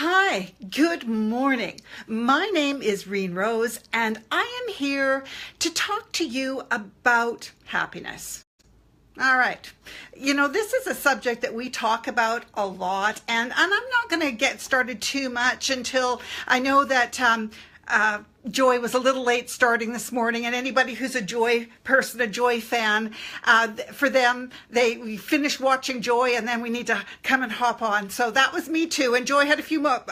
Hi, good morning. My name is Reen Rose, and I am here to talk to you about happiness. All right. This is a subject that we talk about a lot, and I'm not going to get started too much until I know that Joy was a little late starting this morning, and anybody who's a Joy person, a Joy fan, for them, we finished watching Joy, and then we need to come and hop on. So that was me too, and Joy had a few more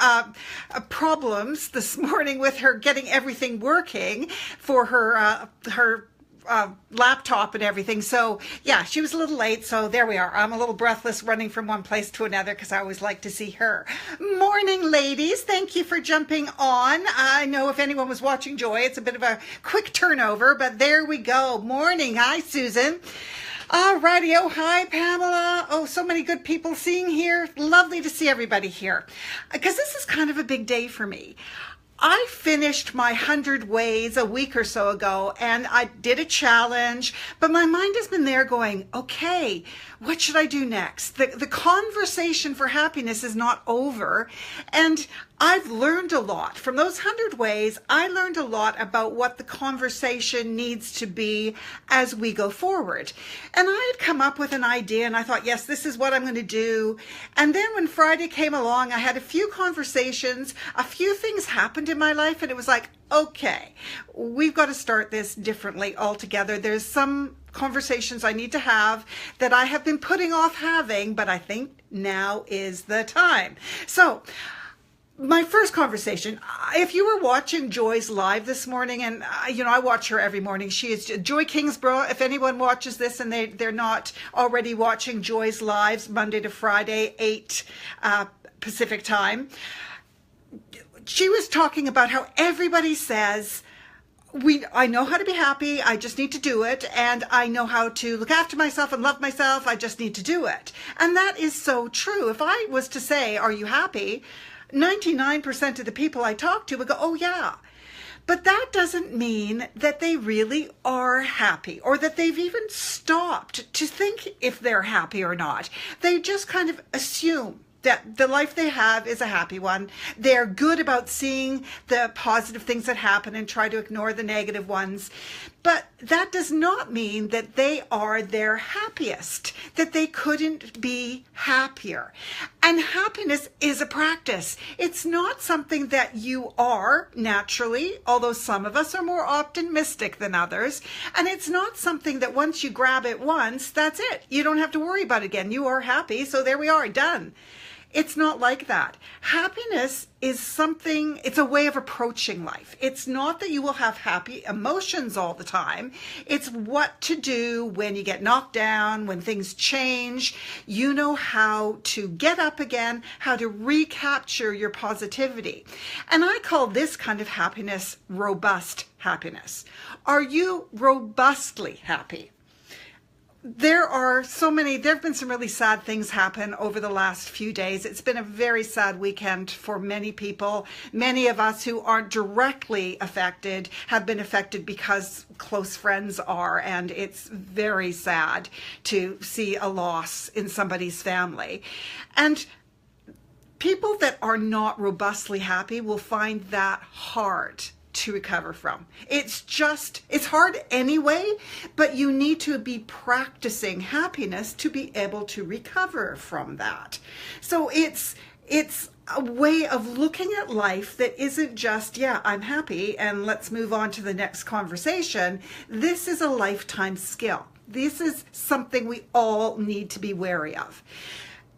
problems this morning with her getting everything working for her laptop and everything. So yeah, she was a little late. So there we are. I'm a little breathless running from one place to another because I always like to see her. Morning, ladies. Thank you for jumping on. I know if anyone was watching Joy, it's a bit of a quick turnover, but there we go. Morning. Hi, Susan. Alrighty. Oh, hi, Pamela. Oh, so many good people seeing here. Lovely to see everybody here because this is kind of a big day for me. I finished my 100 Ways a week or so ago, and I did a challenge, but my mind has been there going, okay, what should I do next? The conversation for happiness is not over, and I've learned a lot. From those 100 ways, I learned a lot about what the conversation needs to be as we go forward. And I had come up with an idea, and I thought, yes, this is what I'm going to do. And then when Friday came along, I had a few conversations, a few things happened in my life, and it was like, okay, we've got to start this differently altogether. There's some conversations I need to have that I have been putting off having, but I think now is the time. So, my first conversation, if you were watching Joy's live this morning, and I watch her every morning. She is Joy Kingsborough. If anyone watches this and they're not already watching Joy's lives Monday to Friday, 8 Pacific time, she was talking about how everybody says, I know how to be happy. I just need to do it. And I know how to look after myself and love myself. I just need to do it. And that is so true. If I was to say, are you happy? 99% of the people I talk to would go, oh yeah. But that doesn't mean that they really are happy or that they've even stopped to think if they're happy or not. They just kind of assume that the life they have is a happy one. They're good about seeing the positive things that happen and try to ignore the negative ones. But that does not mean that they are their happiest, that they couldn't be happier. And happiness is a practice. It's not something that you are naturally, although some of us are more optimistic than others. And it's not something that once you grab it once, that's it. You don't have to worry about it again. You are happy, so there we are, done. It's not like that. Happiness is something, it's a way of approaching life. It's not that you will have happy emotions all the time. It's what to do when you get knocked down, when things change. You know how to get up again, how to recapture your positivity. And I call this kind of happiness robust happiness. Are you robustly happy? There have been some really sad things happen over the last few days. It's been a very sad weekend for many people. Many of us who aren't directly affected have been affected because close friends are, and it's very sad to see a loss in somebody's family. And people that are not robustly happy will find that hard to recover from. It's hard anyway, but you need to be practicing happiness to be able to recover from that. So it's a way of looking at life that isn't just, yeah, I'm happy and let's move on to the next conversation. This is a lifetime skill. This is something we all need to be wary of.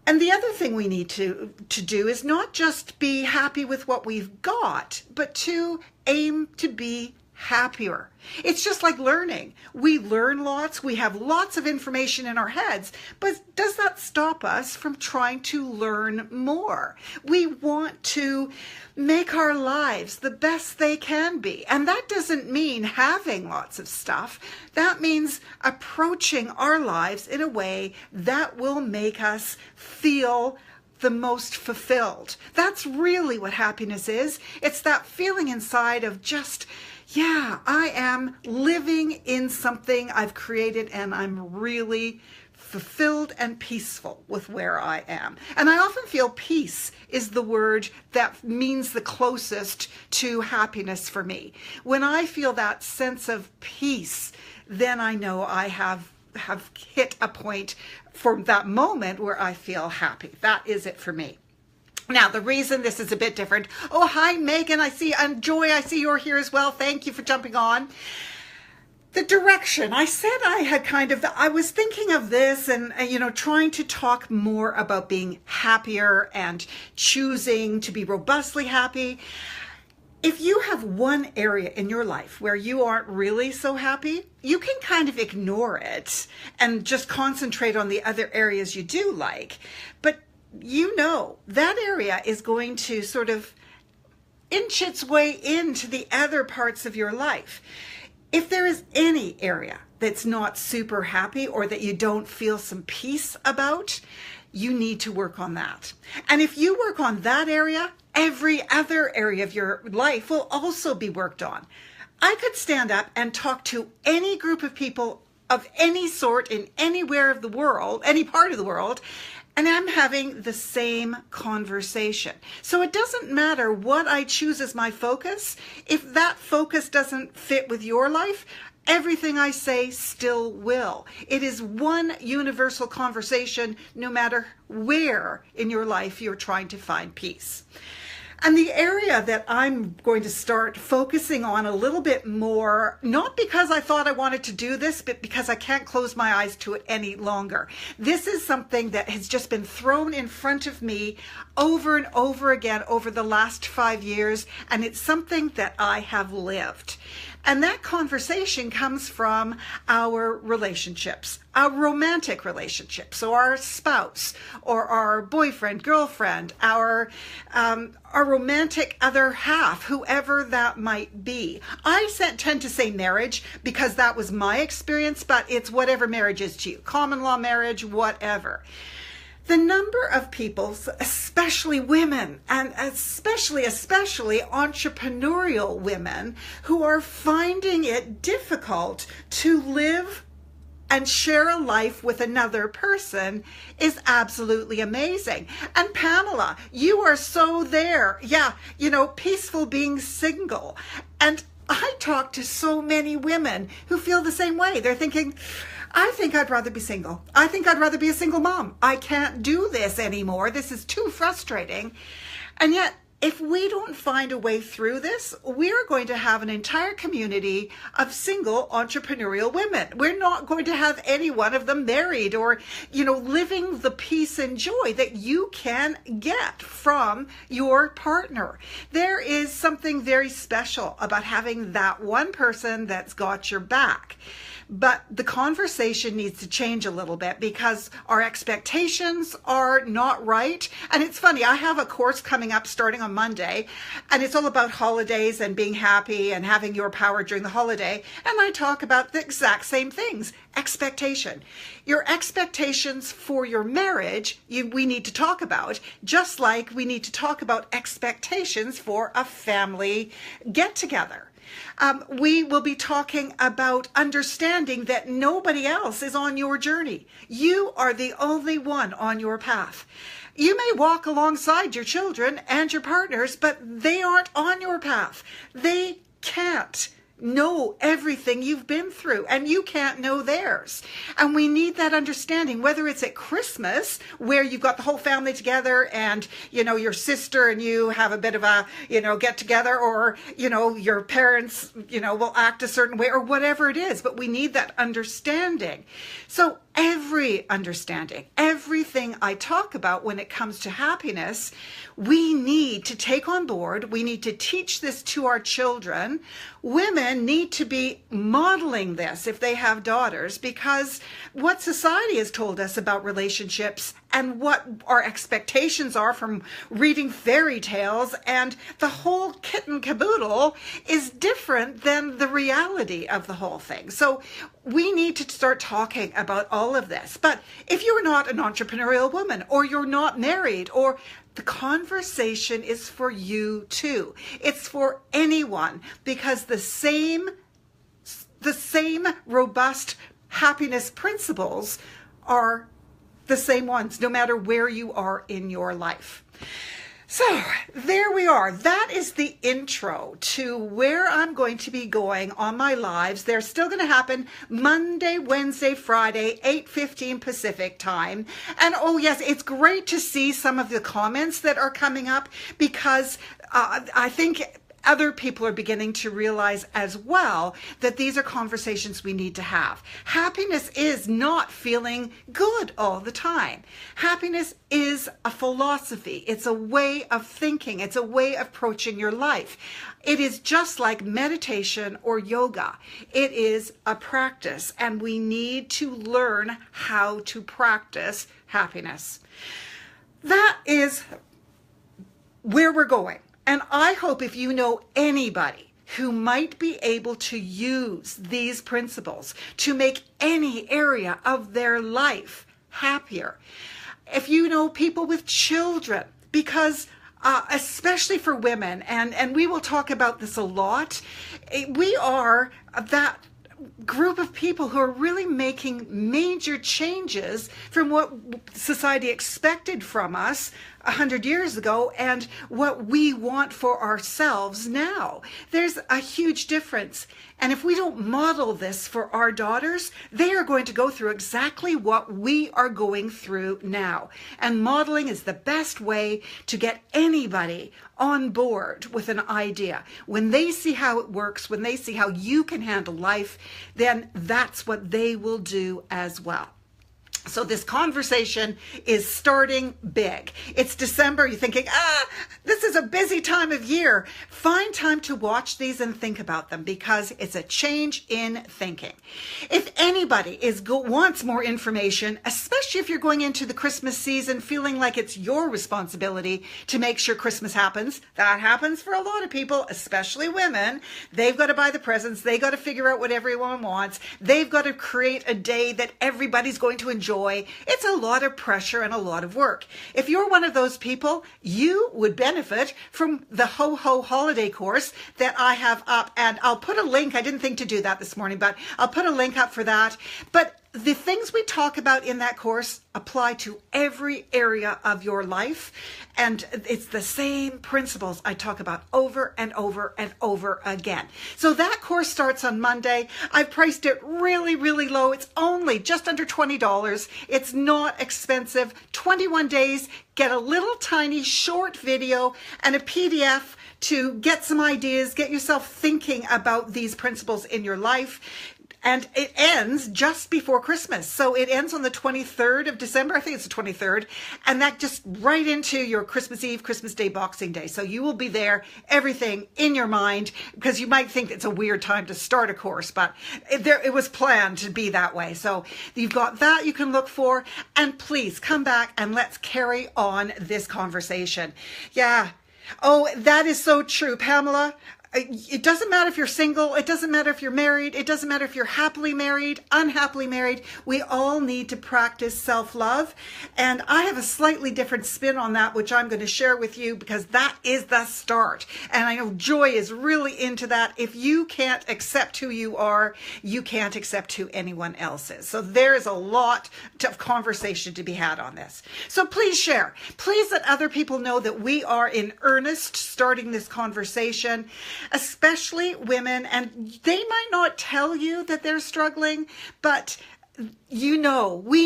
And the other thing we need to do is not just be happy with what we've got, but to aim to be happier. It's just like learning. We learn lots, we have lots of information in our heads, but does that stop us from trying to learn more? We want to make our lives the best they can be. And that doesn't mean having lots of stuff. That means approaching our lives in a way that will make us feel the most fulfilled. That's really what happiness is. It's that feeling inside of just, I am living in something I've created and I'm really fulfilled and peaceful with where I am. And I often feel peace is the word that means the closest to happiness for me. When I feel that sense of peace, then I know I have hit a point for that moment where I feel happy. That is it for me. Now, the reason this is a bit different. Oh, hi, Megan. And Joy, I see you're here as well. Thank you for jumping on. The direction. I said I was thinking of this and, trying to talk more about being happier and choosing to be robustly happy. If you have one area in your life where you aren't really so happy, you can kind of ignore it and just concentrate on the other areas you do like. But that area is going to sort of inch its way into the other parts of your life. If there is any area that's not super happy or that you don't feel some peace about, you need to work on that. And if you work on that area, every other area of your life will also be worked on. I could stand up and talk to any group of people of any sort in anywhere of the world, any part of the world, and I'm having the same conversation. So it doesn't matter what I choose as my focus. If that focus doesn't fit with your life, everything I say still will. It is one universal conversation, no matter where in your life you're trying to find peace. And the area that I'm going to start focusing on a little bit more, not because I thought I wanted to do this, but because I can't close my eyes to it any longer. This is something that has just been thrown in front of me over and over again over the last 5 years, and it's something that I have lived. And that conversation comes from our relationships, our romantic relationships, so our spouse or our boyfriend, girlfriend, our romantic other half, whoever that might be. I tend to say marriage because that was my experience, but it's whatever marriage is to you, common law marriage, whatever. The number of people, especially women, and especially entrepreneurial women, who are finding it difficult to live and share a life with another person is absolutely amazing. And Pamela, you are so there. Yeah, peaceful being single. And I talk to so many women who feel the same way. They're thinking, I think I'd rather be single. I think I'd rather be a single mom. I can't do this anymore. This is too frustrating. And yet, if we don't find a way through this, we're going to have an entire community of single entrepreneurial women. We're not going to have any one of them married or, living the peace and joy that you can get from your partner. There is something very special about having that one person that's got your back. But the conversation needs to change a little bit because our expectations are not right. And it's funny, I have a course coming up starting on Monday, and it's all about holidays and being happy and having your power during the holiday. And I talk about the exact same things. Expectation. Your expectations for your marriage, we need to talk about, just like we need to talk about expectations for a family get-together. We will be talking about understanding that nobody else is on your journey. You are the only one on your path. You may walk alongside your children and your partners, but they aren't on your path. They can't know everything you've been through, and you can't know theirs. And we need that understanding, whether it's at Christmas where you've got the whole family together and your sister and you have a bit of a get together, or your parents will act a certain way, or whatever it is, but we need that understanding. So every understanding, everything I talk about when it comes to happiness, we need to take on board. We need to teach this to our children. Women need to be modeling this if they have daughters, because what society has told us about relationships and what our expectations are from reading fairy tales and the whole kit and caboodle is different than the reality of the whole thing. So we need to start talking about all of this. But if you're not an entrepreneurial woman, or you're not married, or the conversation is for you too. It's for anyone, because the same robust happiness principles are the same ones, no matter where you are in your life. So there we are. That is the intro to where I'm going to be going on my lives. They're still going to happen Monday, Wednesday, Friday, 8:15 Pacific time. And oh yes, it's great to see some of the comments that are coming up, because I think other people are beginning to realize as well that these are conversations we need to have. Happiness is not feeling good all the time. Happiness is a philosophy. It's a way of thinking. It's a way of approaching your life. It is just like meditation or yoga. It is a practice, and we need to learn how to practice happiness. That is where we're going. And I hope if you know anybody who might be able to use these principles to make any area of their life happier. If you know people with children, because especially for women, and we will talk about this a lot, we are that group of people who are really making major changes from what society expected from us 100 years ago and what we want for ourselves now. There's a huge difference. And if we don't model this for our daughters, they are going to go through exactly what we are going through now. And modeling is the best way to get anybody on board with an idea. When they see how it works, when they see how you can handle life, then that's what they will do as well. So this conversation is starting big. It's December. You're thinking, this is a busy time of year. Find time to watch these and think about them, because it's a change in thinking. If anybody wants more information, especially if you're going into the Christmas season feeling like it's your responsibility to make sure Christmas happens, that happens for a lot of people, especially women. They've got to buy the presents. They got to figure out what everyone wants. They've got to create a day that everybody's going to enjoy. It's a lot of pressure and a lot of work. If you're one of those people, you would benefit from the Ho Ho Holiday course that I have up. And I'll put a link. I didn't think to do that this morning, but I'll put a link up for that. But the things we talk about in that course apply to every area of your life. And it's the same principles I talk about over and over and over again. So that course starts on Monday. I've priced it really, really low. It's only just under $20. It's not expensive. 21 days, get a little tiny short video and a PDF to get some ideas, get yourself thinking about these principles in your life. And it ends just before Christmas. So it ends on the 23rd of December. I think it's the 23rd. And that just right into your Christmas Eve, Christmas Day, Boxing Day. So you will be there, everything in your mind, because you might think it's a weird time to start a course, but it was planned to be that way. So you've got that you can look for. And please come back and let's carry on this conversation. Yeah. Oh, that is so true, Pamela. It doesn't matter if you're single. It doesn't matter if you're married. It doesn't matter if you're happily married, unhappily married. We all need to practice self-love. And I have a slightly different spin on that, which I'm going to share with you, because that is the start. And I know Joy is really into that. If you can't accept who you are, you can't accept who anyone else is. So there is a lot of conversation to be had on this. So please share. Please let other people know that we are in earnest starting this conversation, especially women, and they might not tell you that they're struggling, but we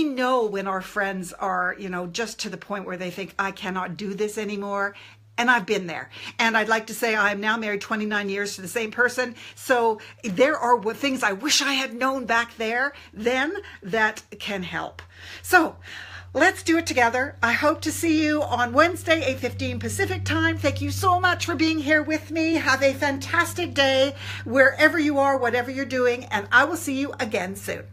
know when our friends are, just to the point where they think, I cannot do this anymore. And I've been there. And I'd like to say I'm now married 29 years to the same person. So there are things I wish I had known back then that can help. So let's do it together. I hope to see you on Wednesday, 8:15 Pacific time. Thank you so much for being here with me. Have a fantastic day wherever you are, whatever you're doing, and I will see you again soon.